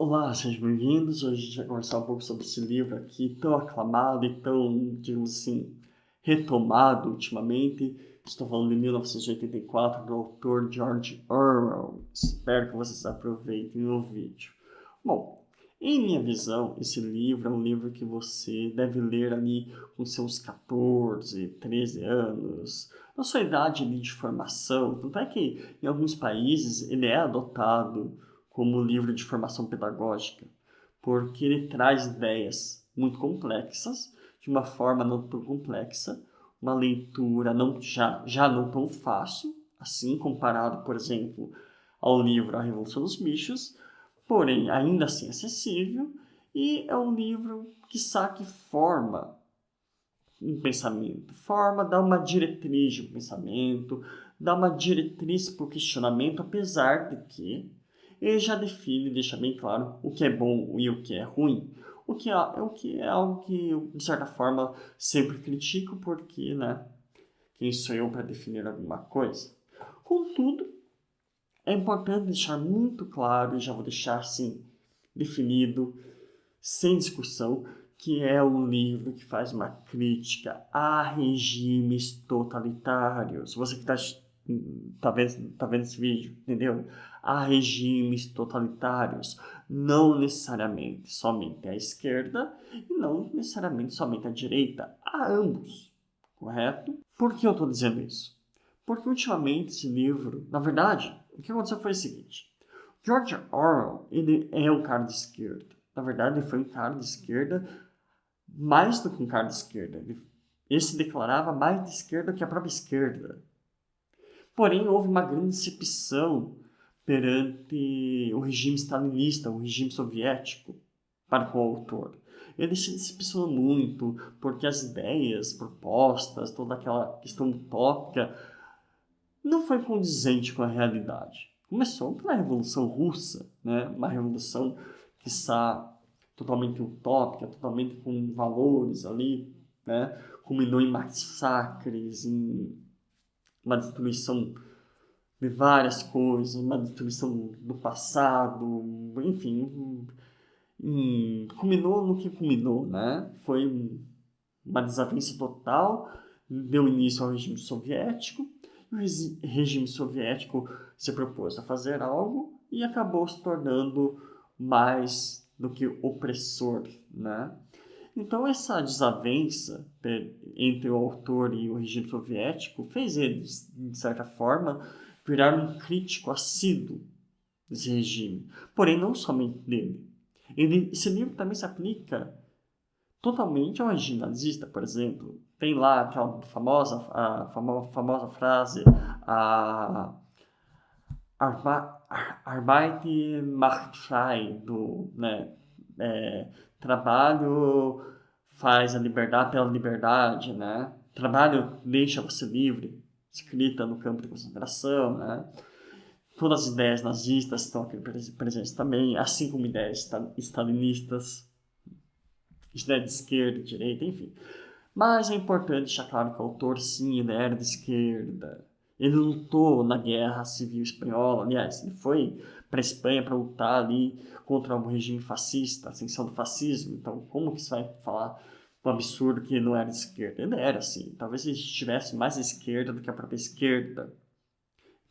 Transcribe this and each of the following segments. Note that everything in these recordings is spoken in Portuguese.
Olá, sejam bem-vindos. Hoje a gente vai conversar um pouco sobre esse livro aqui, tão aclamado e tão, digamos assim, retomado ultimamente. Estou falando de 1984, do autor George Orwell. Espero que vocês aproveitem o vídeo. Bom, em minha visão, esse livro é um livro que você deve ler ali com seus 14, 13 anos, na sua idade ali de formação. Tanto é que em alguns países ele é adotado como livro de formação pedagógica, porque ele traz ideias muito complexas, de uma forma não tão complexa, uma leitura já não tão fácil, assim comparado, por exemplo, ao livro A Revolução dos Bichos, porém ainda assim acessível, e é um livro que forma um pensamento, dá uma diretriz de um pensamento, dá uma diretriz para o questionamento, apesar de que ele já define, deixa bem claro o que é bom e o que é ruim, o que é algo que eu, de certa forma, sempre critico, porque, né, quem sou eu para definir alguma coisa? Contudo, é importante deixar muito claro, e já vou deixar assim definido, sem discussão, que é um livro que faz uma crítica a regimes totalitários. Você que tá vendo esse vídeo, entendeu? A regimes totalitários, não necessariamente somente à esquerda e não necessariamente somente à direita, a ambos, correto? Por que eu estou dizendo isso? Porque ultimamente esse livro, na verdade, o que aconteceu foi o seguinte: George Orwell, ele é um cara de esquerda. Na verdade, ele foi um cara de esquerda, mais do que um cara de esquerda. Ele se declarava mais de esquerda que a própria esquerda. Porém, houve uma grande decepção perante o regime stalinista, o regime soviético, para com o autor. Ele se decepcionou muito, porque as ideias, propostas, toda aquela questão utópica não foi condizente com a realidade. Começou pela Revolução Russa, né? Uma revolução que está totalmente utópica, totalmente com valores ali, né? Culminou em massacres, em uma destruição de várias coisas, uma destruição do passado, enfim, culminou no que culminou, né? Foi uma desavença total, deu início ao regime soviético, e o regime soviético se propôs a fazer algo e acabou se tornando mais do que opressor, né? Então essa desavença entre o autor e o regime soviético fez ele, de certa forma, virar um crítico assíduo desse regime. Porém, não somente dele. Esse livro também se aplica totalmente ao regime nazista, por exemplo. Tem lá aquela famosa frase, a Arbeit macht frei, né, é, trabalho faz a liberdade pela liberdade, né? Trabalho deixa você livre, escrita no campo de concentração, né? Todas as ideias nazistas estão aqui presentes também, assim como ideias stalinistas, ideias de esquerda, de direita, enfim. Mas é importante deixar claro que o autor, sim, ele era de esquerda. Ele lutou na Guerra Civil Espanhola, aliás, ele foi para a Espanha para lutar ali contra o regime fascista, a ascensão do fascismo. Então, como que você vai falar do absurdo que ele não era de esquerda? Ele era, sim. Talvez ele estivesse mais à esquerda do que a própria esquerda.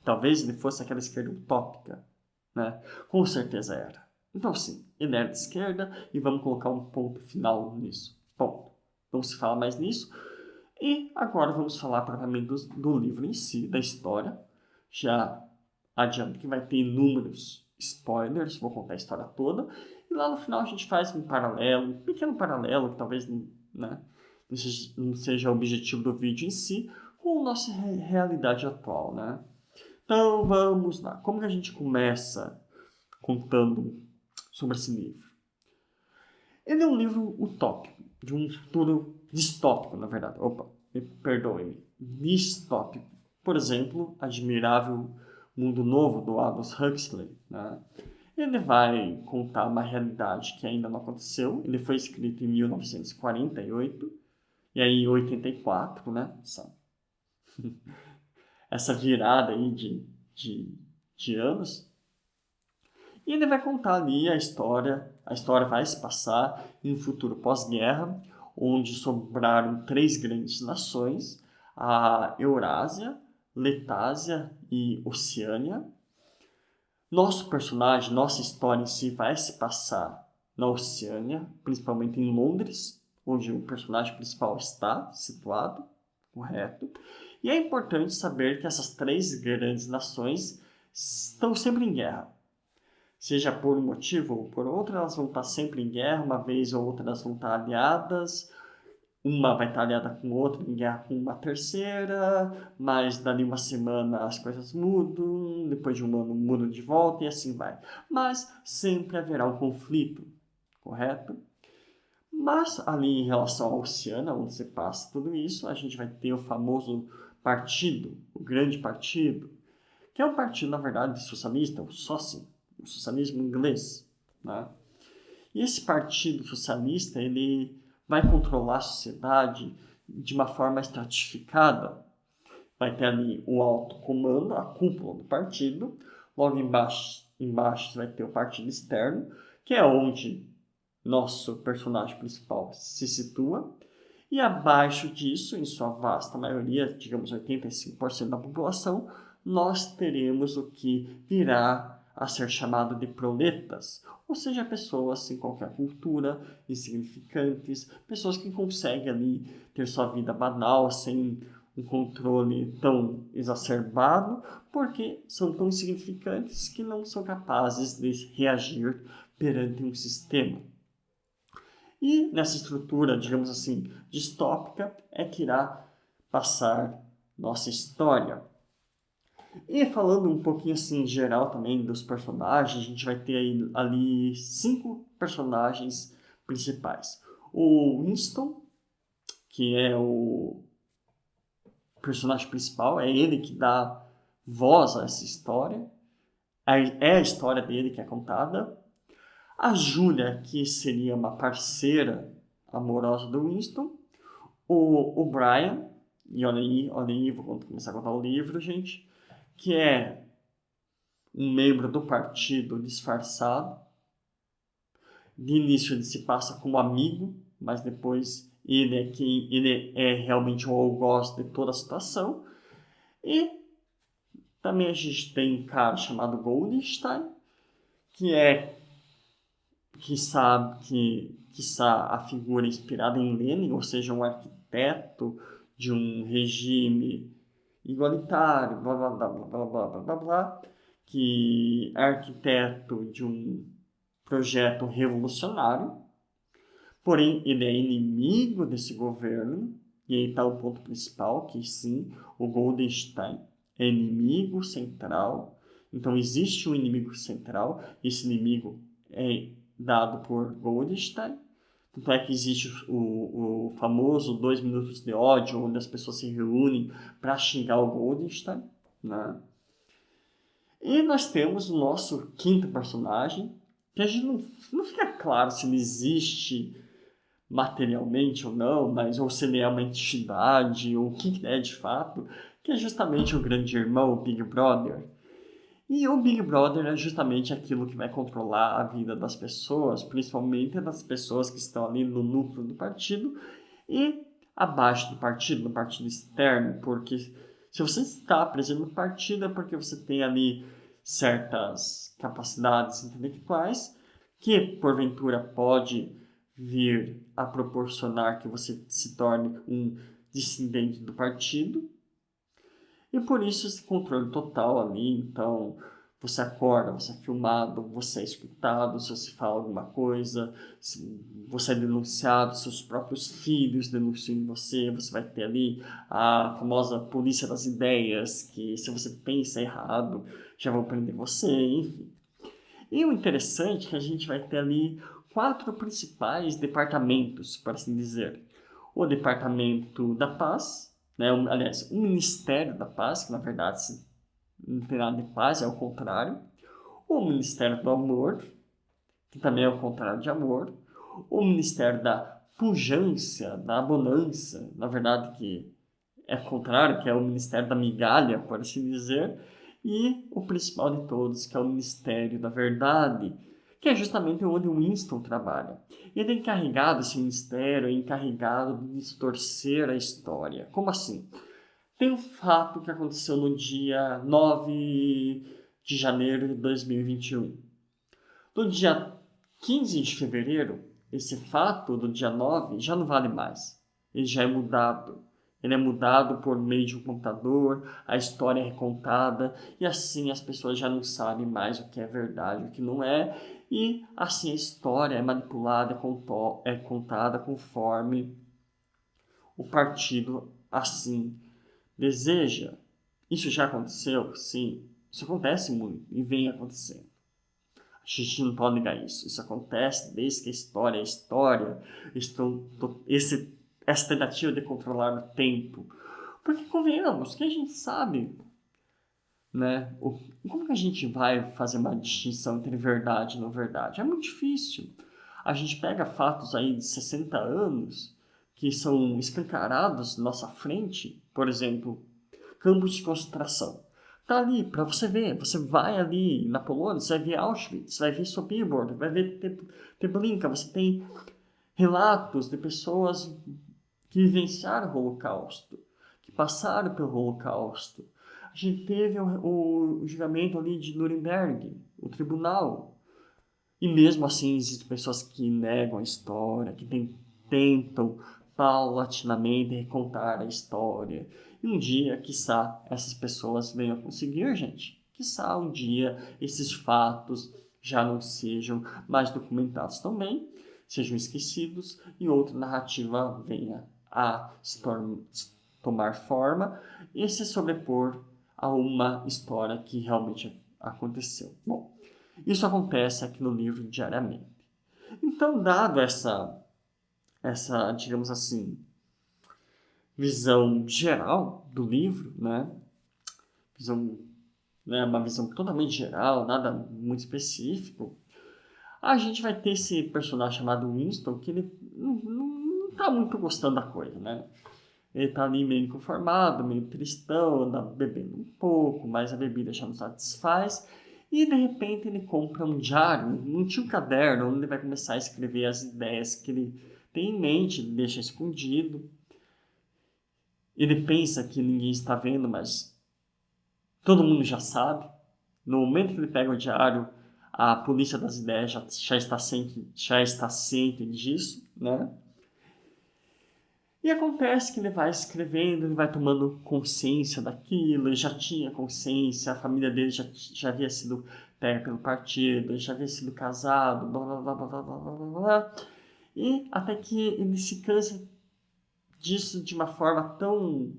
Talvez ele fosse aquela esquerda utópica, né? Com certeza era. Então, sim, ele era de esquerda e vamos colocar um ponto final nisso. Bom, não se fala mais nisso. E agora vamos falar propriamente do livro em si, da história. Já adianto que vai ter inúmeros spoilers, vou contar a história toda. E lá no final a gente faz um paralelo, um pequeno paralelo, que talvez, né, não seja o objetivo do vídeo em si, com a nossa realidade atual, né? Então vamos lá. Como que a gente começa contando sobre esse livro? Ele é um livro utópico, de um futuro distópico, na verdade. Opa, perdoe-me. Distópico. Por exemplo, Admirável Mundo Novo, do Aldous Huxley. Né? Ele vai contar uma realidade que ainda não aconteceu. Ele foi escrito em 1948, e aí em 84, né? Essa virada aí de anos. E ele vai contar ali a história vai se passar em um futuro pós-guerra, onde sobraram 3 grandes nações, a Eurásia, Letásia e Oceânia. Nosso personagem, nossa história em si vai se passar na Oceânia, principalmente em Londres, onde o personagem principal está situado, correto? E é importante saber que essas 3 grandes nações estão sempre em guerra. Seja por um motivo ou por outro, elas vão estar sempre em guerra, uma vez ou outra elas vão estar aliadas, uma vai estar aliada com outra, em guerra com uma terceira, mas dali uma semana as coisas mudam, depois de um ano mudam de volta e assim vai. Mas sempre haverá um conflito, correto? Mas ali em relação à Oceana, onde se passa tudo isso, a gente vai ter o famoso partido, o grande partido, que é um partido, na verdade, socialista, o socialismo inglês, né? E esse partido socialista, ele vai controlar a sociedade de uma forma estratificada. Vai ter ali o alto comando, a cúpula do partido, logo embaixo você vai ter o partido externo, que é onde nosso personagem principal se situa, e abaixo disso, em sua vasta maioria, digamos 85% da população, nós teremos o que virá a ser chamado de proletas, ou seja, pessoas sem qualquer cultura, insignificantes, pessoas que conseguem ali ter sua vida banal, sem um controle tão exacerbado, porque são tão insignificantes que não são capazes de reagir perante um sistema. E nessa estrutura, digamos assim, distópica, é que irá passar nossa história. E falando um pouquinho assim em geral também dos personagens, a gente vai ter aí, ali 5 personagens principais. O Winston, que é o personagem principal, é ele que dá voz a essa história. É a história dele que é contada. A Julia, que seria uma parceira amorosa do Winston. O Brian, e olha aí, vou começar a contar o livro, gente, que é um membro do partido disfarçado. De início ele se passa como amigo, mas depois ele é realmente o algoz de toda a situação. E também a gente tem um cara chamado Goldenstein, que é quiçá a figura inspirada em Lenin, ou seja, um arquiteto de um regime igualitário, blá blá blá blá blá blá blá blá, que é arquiteto de um projeto revolucionário, porém ele é inimigo desse governo, e aí está o ponto principal, que sim, o Goldenstein é inimigo central, então existe um inimigo central, esse inimigo é dado por Goldenstein. Tanto é que existe o famoso 2 minutos de ódio, onde as pessoas se reúnem para xingar o Goldenstein, né? E nós temos o nosso quinto personagem, que a gente não fica claro se ele existe materialmente ou não, mas ou se ele é uma entidade, ou o que é de fato, que é justamente o grande irmão, o Big Brother. E o Big Brother é justamente aquilo que vai controlar a vida das pessoas, principalmente das pessoas que estão ali no núcleo do partido e abaixo do partido, no partido externo, porque se você está presente no partido é porque você tem ali certas capacidades intelectuais que, porventura, pode vir a proporcionar que você se torne um dissidente do partido. E por isso esse controle total ali, então você acorda, você é filmado, você é escutado, se você fala alguma coisa, você é denunciado, seus próprios filhos denunciam você, você vai ter ali a famosa polícia das ideias, que se você pensa errado, já vão prender você, enfim. E o interessante é que a gente vai ter ali 4 principais departamentos, por assim dizer. O Departamento da Paz, né? Aliás, o Ministério da Paz, que na verdade não tem nada de paz, é o contrário. O Ministério do Amor, que também é o contrário de amor. O Ministério da Pujança, da Abundância, na verdade que é o contrário, que é o Ministério da Migalha, por assim dizer. e o principal de todos, que é o Ministério da Verdade, que é justamente onde o Winston trabalha. Ele é encarregado, esse ministério é encarregado de distorcer a história. Como assim? Tem um fato que aconteceu no dia 9 de janeiro de 2021. No dia 15 de fevereiro, esse fato do dia 9 já não vale mais. Ele já é mudado. Ele é mudado por meio de um computador, a história é recontada e assim as pessoas já não sabem mais o que é verdade, o que não é, e assim a história é manipulada, é contada conforme o partido assim deseja. Isso já aconteceu? Sim. Isso acontece muito e vem acontecendo. A gente não pode negar isso. Isso acontece desde que a história é história. Essa tentativa de controlar o tempo. Porque, convenhamos, que a gente sabe, né? Como que a gente vai fazer uma distinção entre verdade e não verdade? É muito difícil. A gente pega fatos aí de 60 anos que são escancarados na nossa frente. Por exemplo, campos de concentração. Tá ali para você ver. Você vai ali na Polônia, você vai ver Auschwitz, vai ver Sobibor, vai ver Treblinka. Você tem relatos de pessoas que vivenciaram o Holocausto, que passaram pelo Holocausto. A gente teve o julgamento ali de Nuremberg, o tribunal. E mesmo assim existem pessoas que negam a história, que tentam paulatinamente recontar a história. E um dia, quiçá, essas pessoas venham a conseguir, gente. Quiçá um dia esses fatos já não sejam mais documentados também, sejam esquecidos e outra narrativa venha a tomar forma e se sobrepor a uma história que realmente aconteceu. Bom, isso acontece aqui no livro diariamente. Então, dado essa, digamos assim, visão geral do livro, né? Uma visão totalmente geral, nada muito específico, a gente vai ter esse personagem chamado Winston, que ele não tá muito gostando da coisa, né? Ele tá ali meio inconformado, meio tristão, anda bebendo um pouco, mas a bebida já não satisfaz. E de repente ele compra um diário, um tio caderno, onde ele vai começar a escrever as ideias que ele tem em mente, ele deixa escondido. Ele pensa que ninguém está vendo, mas todo mundo já sabe. No momento que ele pega o diário, a polícia das ideias já está ciente disso, né? E acontece que ele vai escrevendo, ele vai tomando consciência daquilo, ele já tinha consciência, a família dele já havia sido pega pelo partido, ele já havia sido casado, blá blá blá blá blá blá blá blá. E até que ele se cansa disso de uma forma tão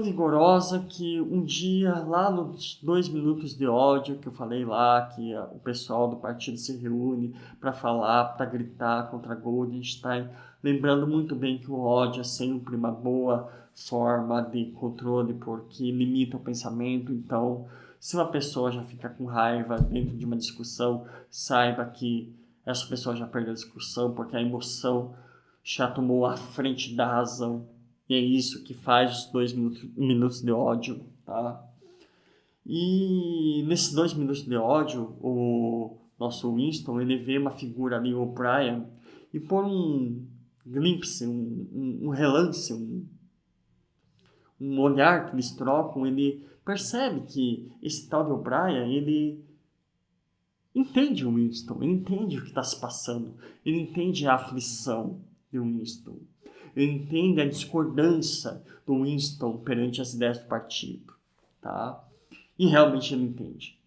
vigorosa que um dia, lá nos 2 minutos de ódio que eu falei lá, que o pessoal do partido se reúne para falar, para gritar contra Goldenstein, lembrando muito bem que o ódio é sempre uma boa forma de controle, porque limita o pensamento. Então, se uma pessoa já fica com raiva dentro de uma discussão, saiba que essa pessoa já perdeu a discussão, porque a emoção já tomou a frente da razão. E é isso que faz os 2 minutos de ódio, tá? E nesses 2 minutos de ódio, o nosso Winston, ele vê uma figura ali, o Brian, e por um glimpse, um relance, um olhar que eles trocam, ele percebe que esse tal de O'Brien, ele entende o Winston, ele entende o que está se passando, ele entende a aflição de Winston. Ele entende a discordância do Winston perante as ideias do partido, tá? E realmente ele entende.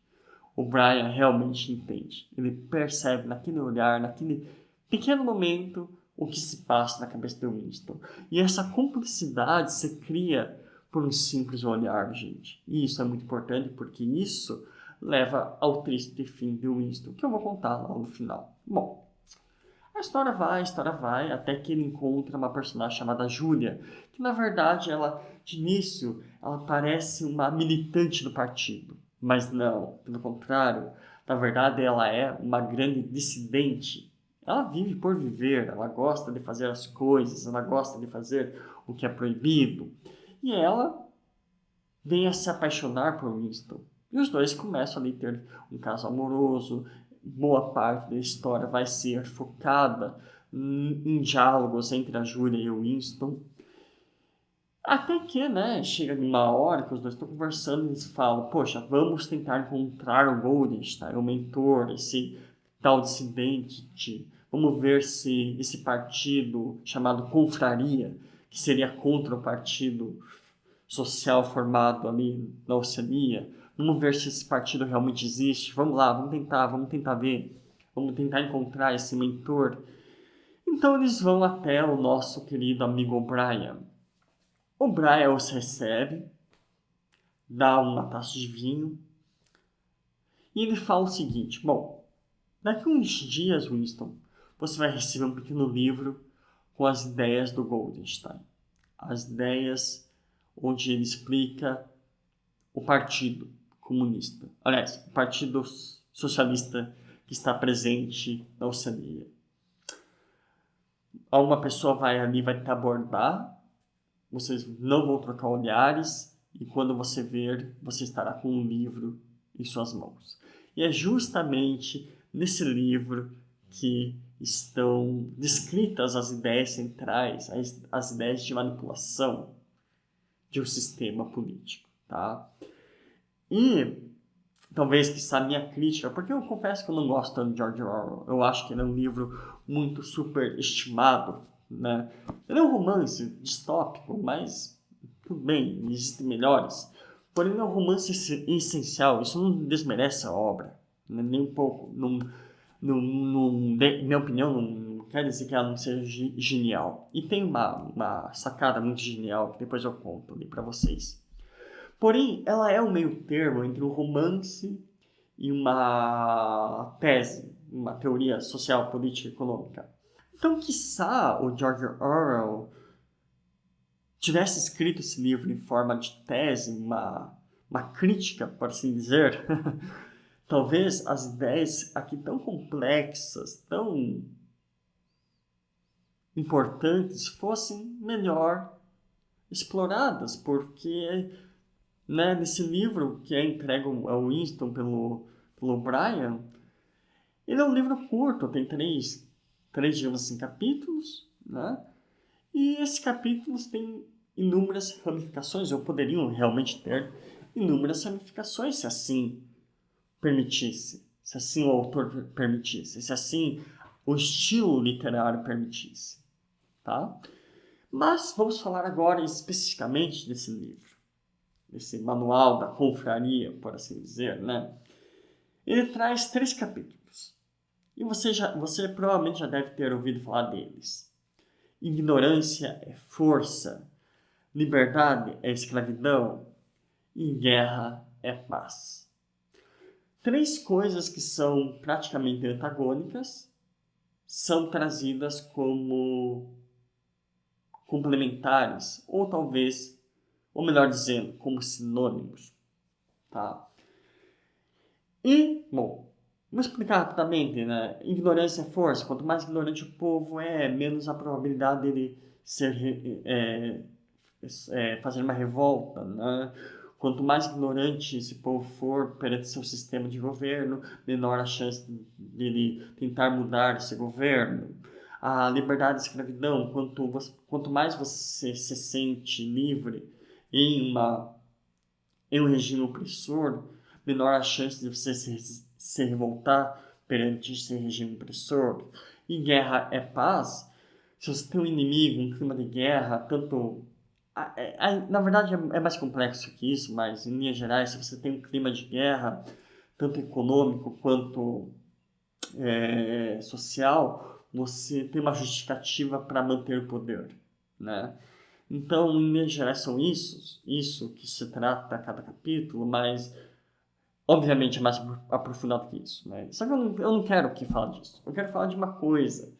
O Brian realmente entende. Ele percebe naquele olhar, naquele pequeno momento, o que se passa na cabeça do Winston. E essa cumplicidade se cria por um simples olhar, gente. E isso é muito importante porque isso leva ao triste fim do Winston, que eu vou contar lá no final. Bom, a história vai, até que ele encontra uma personagem chamada Júlia, que na verdade ela, de início, ela parece uma militante do partido. Mas não, pelo contrário, na verdade ela é uma grande dissidente. Ela vive por viver, ela gosta de fazer as coisas, ela gosta de fazer o que é proibido. E ela vem a se apaixonar por Winston. E os dois começam ali a ter um caso amoroso. Boa parte da história vai ser focada em diálogos entre a Julia e o Winston. Até que, né, chega numa hora que os dois estão conversando e eles falam, poxa, vamos tentar encontrar o Goldenstein, o mentor, esse tal dissidente. Vamos ver se esse partido chamado Confraria, que seria contra o partido social formado ali na Oceania, vamos ver se esse partido realmente existe. Vamos lá, vamos tentar ver, vamos tentar encontrar esse mentor. Então eles vão até o nosso querido amigo O'Brien. O Brian os recebe, dá uma taça de vinho e ele fala o seguinte: bom, daqui a uns dias, Winston, você vai receber um pequeno livro com as ideias do Goldenstein. As ideias onde ele explica o Partido Comunista. Aliás, o Partido Socialista que está presente na Oceania. Uma pessoa vai ali, vai te abordar. Vocês não vão trocar olhares e quando você ver, você estará com um livro em suas mãos. E é justamente nesse livro que estão descritas as ideias centrais, as ideias de manipulação de um sistema político, tá? E talvez que essa minha crítica, porque eu confesso que eu não gosto tanto de George Orwell, eu acho que ele é um livro muito superestimado, né? Ele é um romance distópico, mas tudo bem, existem melhores. Porém, ele é um romance essencial, isso não desmerece a obra, né? Nem um pouco. Minha opinião, não quer dizer que ela não seja genial. E tem uma sacada muito genial que depois eu conto ali para vocês. Porém, ela é um meio termo entre um romance e uma tese, uma teoria social, política e econômica. Então, quiçá o George Orwell tivesse escrito esse livro em forma de tese, uma crítica, por assim dizer, talvez as ideias aqui tão complexas, tão importantes, fossem melhor exploradas, porque, né, nesse livro que é entregue ao Winston pelo Brian, ele é um livro curto, tem três digamos assim, capítulos, né? E esses capítulos têm inúmeras ramificações, ou poderiam realmente ter inúmeras ramificações, se assim permitisse, se assim o autor permitisse, se assim o estilo literário permitisse, tá? Mas vamos falar agora especificamente desse livro, desse manual da confraria, por assim dizer, né? Ele traz 3 capítulos, e você provavelmente já deve ter ouvido falar deles. Ignorância é força, liberdade é escravidão e guerra é paz. 3 coisas que são praticamente antagônicas são trazidas como complementares, ou talvez, ou melhor dizendo, como sinônimos, tá? E, bom, vou explicar rapidamente, né? Ignorância é força. Quanto mais ignorante o povo é, menos a probabilidade dele fazer uma revolta, né? Quanto mais ignorante esse povo for perante seu sistema de governo, menor a chance dele tentar mudar esse governo. A liberdade e a escravidão, quanto mais você se sente livre em um regime opressor, menor a chance de você se revoltar perante esse regime opressor. E guerra é paz. Se você tem um inimigo, um clima de guerra, tanto... Na verdade é mais complexo que isso, mas em linhas gerais, se você tem um clima de guerra, tanto econômico quanto social, você tem uma justificativa para manter o poder, né? Então, em linhas gerais, são isso que se trata a cada capítulo, mas obviamente é mais aprofundado que isso, né? Só que eu não quero aqui falar disso. Eu quero falar de uma coisa,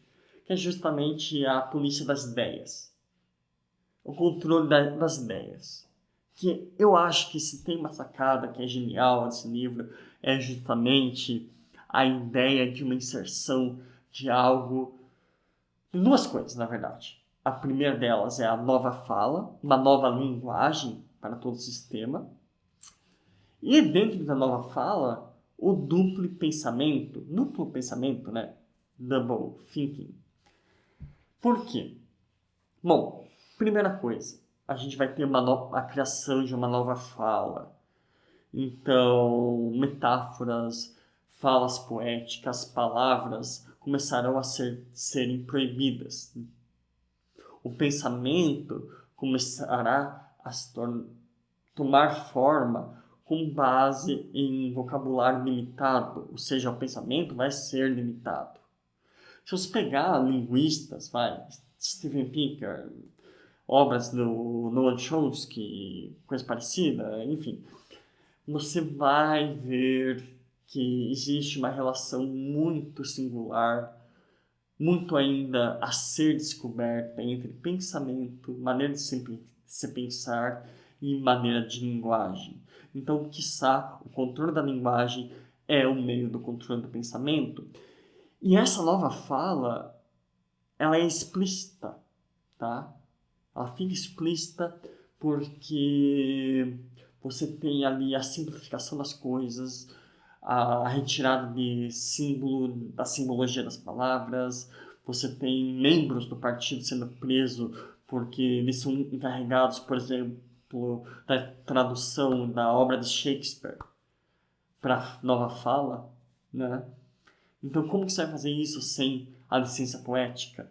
que é justamente a polícia das ideias. O controle das ideias. Que eu acho que se tem uma sacada que é genial nesse livro, é justamente a ideia de uma inserção de algo... Tem 2 coisas, na verdade. A primeira delas é a nova fala, uma nova linguagem para todo o sistema. E dentro da nova fala, o duplo pensamento, né? Double thinking. Por quê? Bom, primeira coisa, a gente vai ter a criação de uma nova fala. Então, metáforas, falas poéticas, palavras começarão a serem proibidas. O pensamento começará a tomar forma com base em vocabulário limitado, ou seja, o pensamento vai ser limitado. Se você pegar linguistas, Steven Pinker, obras do Noam Chomsky, coisa parecida, enfim, você vai ver que existe uma relação muito singular, muito ainda a ser descoberta entre pensamento, maneira de se pensar e maneira de linguagem. Então, quiçá, o controle da linguagem é o meio do controle do pensamento. E essa nova fala, ela é explícita, tá? Ela fica explícita porque você tem ali a simplificação das coisas, a retirada de símbolo, da simbologia das palavras, você tem membros do partido sendo presos porque eles são encarregados, por exemplo, da tradução da obra de Shakespeare para nova fala, né? Então, como que você vai fazer isso sem a licença poética?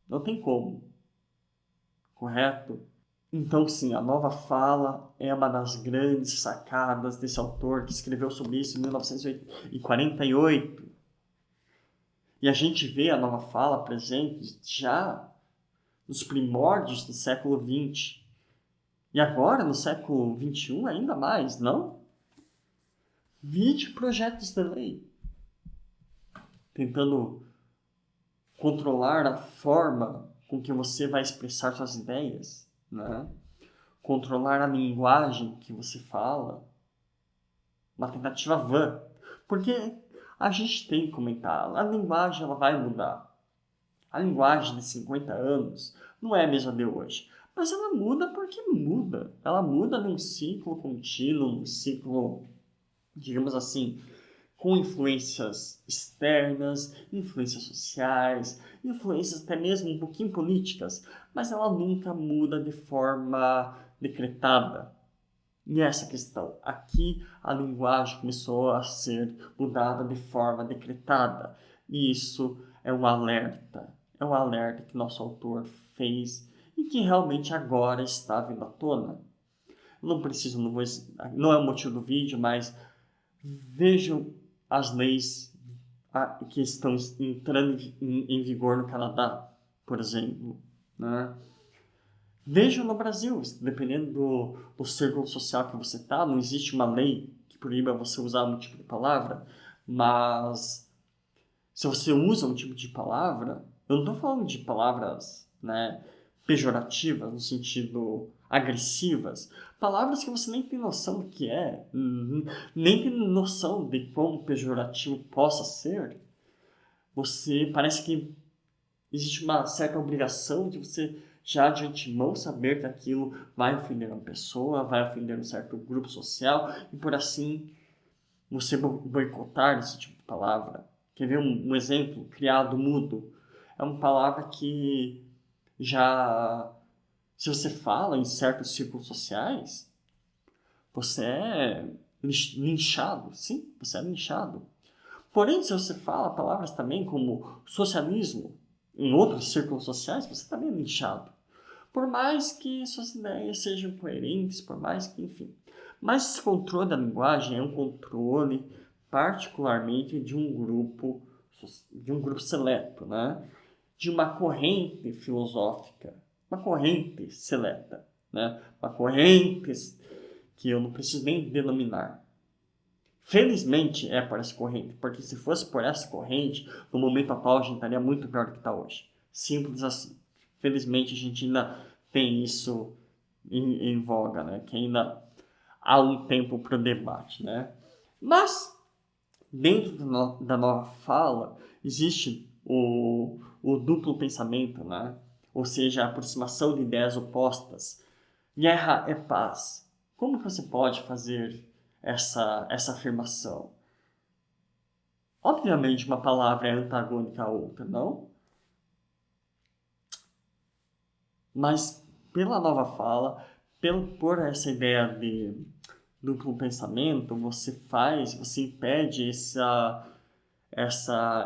Não tem como, correto? Então, sim, a nova fala é uma das grandes sacadas desse autor que escreveu sobre isso em 1948. E a gente vê a nova fala presente já nos primórdios do século XX. E agora, no século XXI, ainda mais, não? Vide projetos de lei tentando controlar a forma com que você vai expressar suas ideias, né? Controlar a linguagem que você fala, uma tentativa vã, porque a gente tem que comentar, a linguagem ela vai mudar. A linguagem de 50 anos não é a mesma de hoje, mas ela muda porque muda. Ela muda num ciclo contínuo, num ciclo, digamos assim, com influências externas, influências sociais, influências até mesmo um pouquinho políticas, mas ela nunca muda de forma decretada. E essa questão, aqui a linguagem começou a ser mudada de forma decretada, e isso é um alerta que nosso autor fez e que realmente agora está vindo à tona. Não preciso, não é o motivo do vídeo, mas vejam as leis que estão entrando em vigor no Canadá, por exemplo, né? Vejam no Brasil, dependendo do círculo social que você está, não existe uma lei que proíba você usar um tipo de palavra, mas se você usa um tipo de palavra, eu não estou falando de palavras, né, pejorativas, no sentido agressivas, palavras que você nem tem noção do que é, nem tem noção de quão pejorativo possa ser. Você parece que existe uma certa obrigação de você já de antemão saber que aquilo vai ofender uma pessoa, vai ofender um certo grupo social e por assim você boicotar esse tipo de palavra. Quer ver um exemplo? Criado mudo. É uma palavra que já, se você fala em certos círculos sociais, você é linchado. Sim, você é linchado. Porém, se você fala palavras também como socialismo em outros círculos sociais, você também é linchado. Por mais que suas ideias sejam coerentes, por mais que, enfim. Mas esse controle da linguagem é um controle particularmente de um grupo seleto, né? De uma corrente filosófica, uma corrente seleta, né? Uma corrente que eu não preciso nem denominar. Felizmente é por essa corrente, porque se fosse por essa corrente, no momento atual a gente estaria muito pior do que está hoje. Simples assim. Felizmente a gente ainda tem isso em voga, né? Que ainda há um tempo para o debate, né? Mas, dentro da nova fala, existe o duplo pensamento, né? Ou seja, a aproximação de ideias opostas. Guerra é paz. Como que você pode fazer essa afirmação? Obviamente uma palavra é antagônica à outra, não? Mas pela nova fala, por essa ideia de duplo pensamento, você impede essa,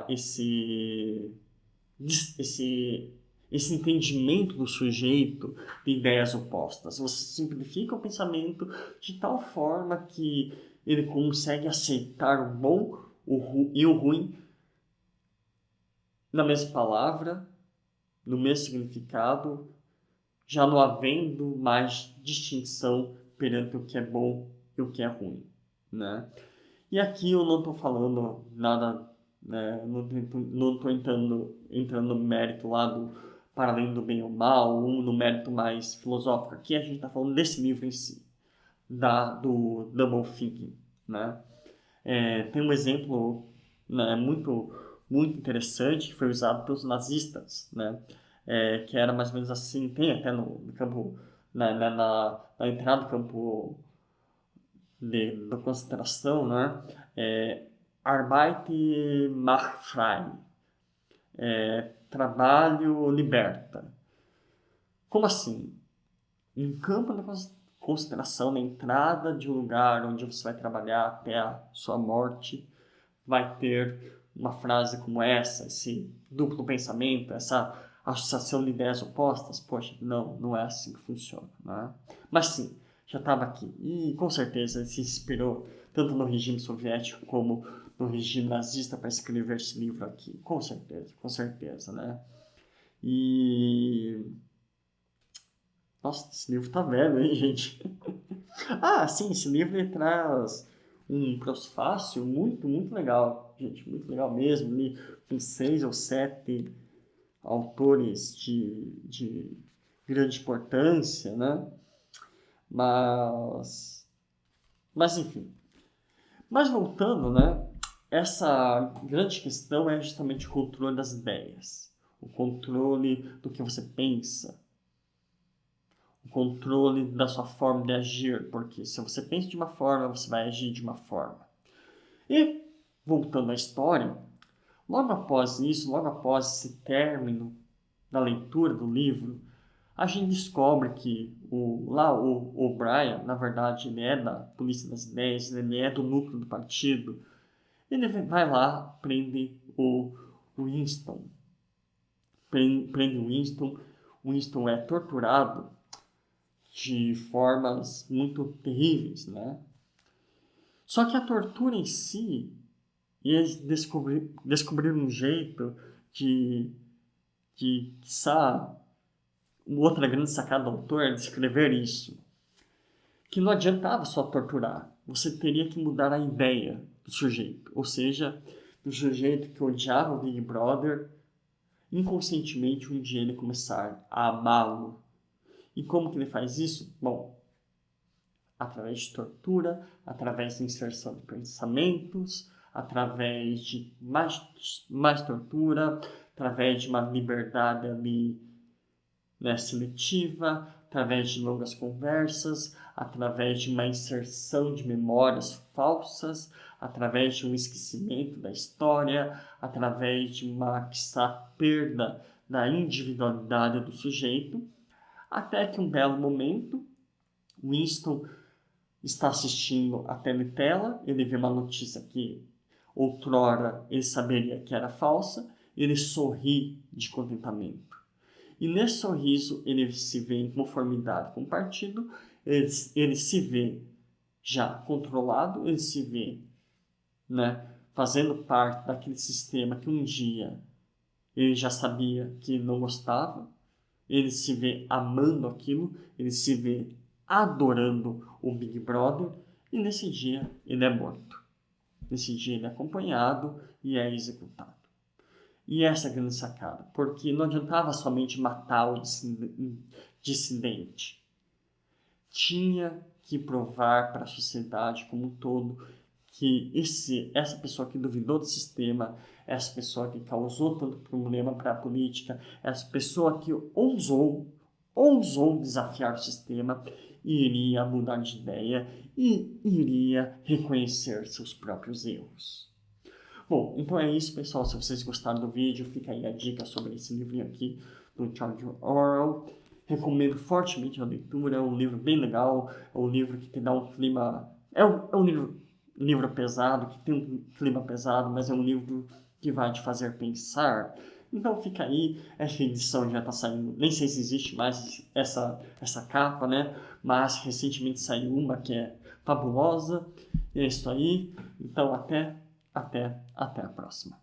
esse, esse entendimento do sujeito de ideias opostas. Você simplifica o pensamento de tal forma que ele consegue aceitar o bom e o ruim na mesma palavra, no mesmo significado, já não havendo mais distinção perante o que é bom e o que é ruim, né? E aqui eu não estou falando nada, né? Não estou entrando no mérito lá do para além do bem ou mal, ou no mérito mais filosófico. Aqui a gente está falando desse livro em si, do Double Thinking, né? Tem um exemplo, né, muito interessante que foi usado pelos nazistas, né? Que era mais ou menos assim, tem até no campo, na entrada do campo da concentração, né? Arbeit macht frei, trabalho liberta. Como assim? Em campo da concentração, na entrada de um lugar onde você vai trabalhar até a sua morte, vai ter uma frase como essa, esse duplo pensamento, essa associação de ideias opostas. Poxa, não é assim que funciona, né? Mas sim, já estava aqui. E com certeza ele se inspirou tanto no regime soviético como no regime nazista para escrever esse livro aqui. Com certeza, né? E... Nossa, esse livro tá velho, hein, gente? Ah, sim, esse livro ele traz um prefácio muito legal, gente, muito legal mesmo. Li com 6 ou 7 autores de grande importância, né? Mas enfim. Mas voltando, né? Essa grande questão é justamente o controle das ideias, o controle do que você pensa, o controle da sua forma de agir, porque se você pensa de uma forma, você vai agir de uma forma. E, voltando à história, logo após isso, logo após esse término da leitura do livro, a gente descobre que o O'Brien, na verdade, ele é da Polícia das Ideias, ele é do núcleo do partido. Ele vai lá, prende o Winston. Prende o Winston. Winston é torturado de formas muito terríveis, né? Só que a tortura em si, e eles descobriram um jeito quiçá, outra grande sacada do autor é descrever isso, que não adiantava só torturar, você teria que mudar a ideia do sujeito, ou seja, do sujeito que odiava o Big Brother, inconscientemente um dia ele começar a amá-lo. E como que ele faz isso? Bom, através de tortura, através de inserção de pensamentos, através de mais tortura, através de uma liberdade ali, né, seletiva, através de longas conversas, através de uma inserção de memórias falsas, através de um esquecimento da história, através de uma quiçá perda da individualidade do sujeito, até que um belo momento, Winston está assistindo a teletela, ele vê uma notícia que outrora ele saberia que era falsa, ele sorri de contentamento. E nesse sorriso ele se vê em conformidade com o partido, ele se vê já controlado, ele se vê, né, fazendo parte daquele sistema que um dia ele já sabia que não gostava, ele se vê amando aquilo, ele se vê adorando o Big Brother, e nesse dia ele é morto. Nesse dia ele é acompanhado e é executado. E essa é a grande sacada, porque não adiantava somente matar o dissidente. Tinha que provar para a sociedade como um todo que essa pessoa que duvidou do sistema, essa pessoa que causou tanto problema para a política, essa pessoa que ousou ousou desafiar o sistema e iria mudar de ideia e iria reconhecer seus próprios erros. Bom, então é isso, pessoal. Se vocês gostaram do vídeo, fica aí a dica sobre esse livrinho aqui do George Orwell. Recomendo fortemente a leitura, é um livro bem legal, é um livro que te dá um clima... É um livro pesado, que tem um clima pesado, mas é um livro que vai te fazer pensar. Então fica aí, essa edição já está saindo, nem sei se existe mais essa capa, né? Mas recentemente saiu uma que é fabulosa. E é isso aí. Então até a próxima.